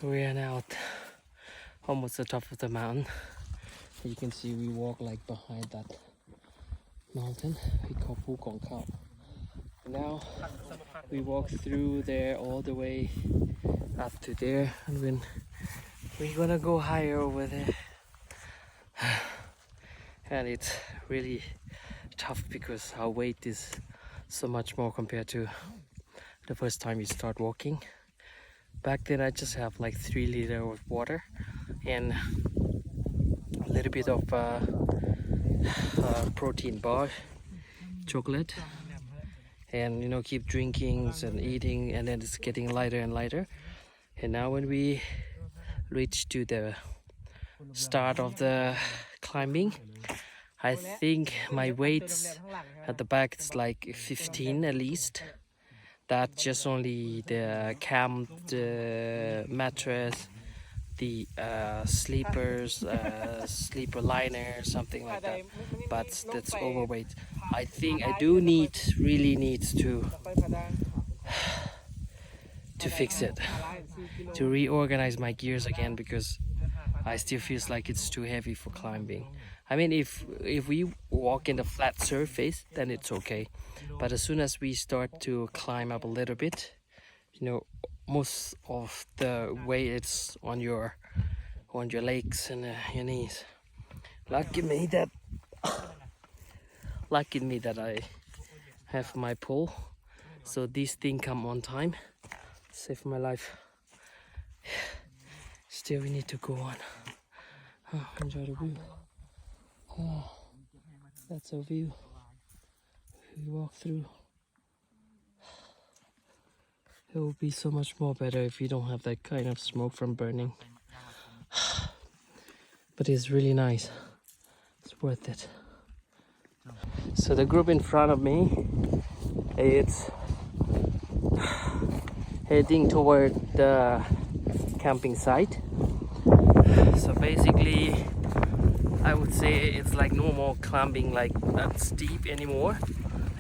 So we are now at almost the top of the mountain. You can see we walk like behind that mountain we call Khao. Now we walk through there all the way up to there, and when we're gonna go higher over there. And it's really tough because our weight is so much more compared to the first time you start walking. Back then I just have like 3 liters of water and a little bit of protein bar, chocolate, and keep drinking and eating, and then it's getting lighter and lighter. And now when we reach to the start of the climbing, I think my weight at the back is like 15 at least. That's just only the camp, the mattress, the sleepers, sleeper liner, something like that. But that's overweight. I think I do really need to fix it, to reorganize my gears again, because I still feels like it's too heavy for climbing. I mean, if we walk in the flat surface, then it's okay. But as soon as we start to climb up a little bit, most of the weight it's on your legs and your knees. Lucky me that I have my pole, so this thing come on time, save my life. Still, we need to go on. Oh, enjoy the view. Oh, that's a view. We walk through. It will be so much more better if you don't have that kind of smoke from burning. But it's really nice. It's worth it. So the group in front of me, it's heading toward the camping site. So basically, I would say it's like no more climbing like that steep anymore.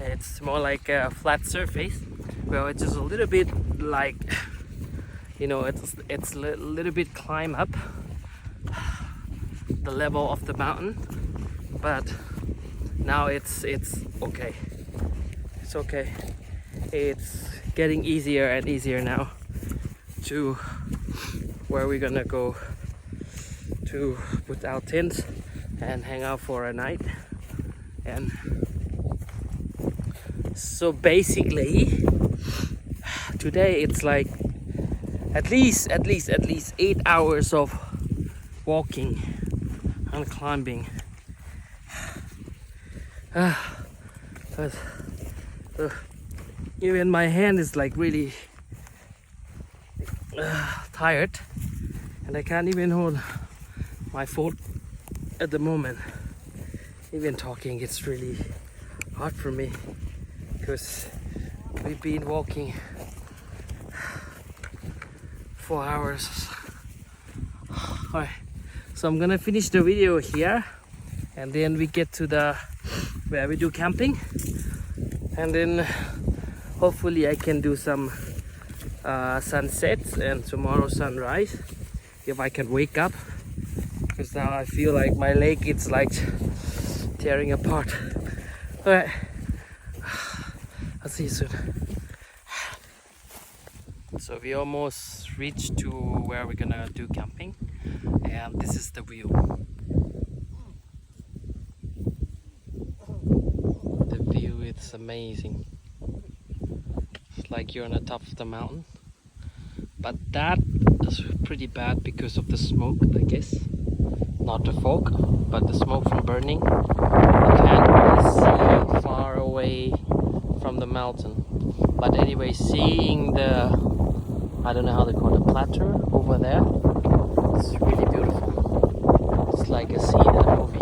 It's more like a flat surface. Well, it's just a little bit like, it's a little bit climb up the level of the mountain, but now it's okay. It's okay. It's getting easier and easier now to where we're gonna go to put our tents and hang out for a night. And so basically today it's like at least 8 hours of walking and climbing. Even my hand is like really tired, and I can't even hold my phone at the moment. Even talking, it's really hard for me because we've been walking 4 hours. Alright, so I'm gonna finish the video here, and then we get to the where we do camping, and then hopefully I can do some sunsets and tomorrow sunrise if I can wake up, because now I feel like my leg it's like tearing apart. Alright, I'll see you soon. So we almost reached to where we're gonna do camping, and this is the view. The view is amazing. It's like you're on the top of the mountain, but that is pretty bad because of the smoke, I guess. Not the fog, but the smoke from burning. You can't really see far away from the mountain. But anyway, seeing the, I don't know how they call it, plateau over there, it's really beautiful. It's like a scene in a movie.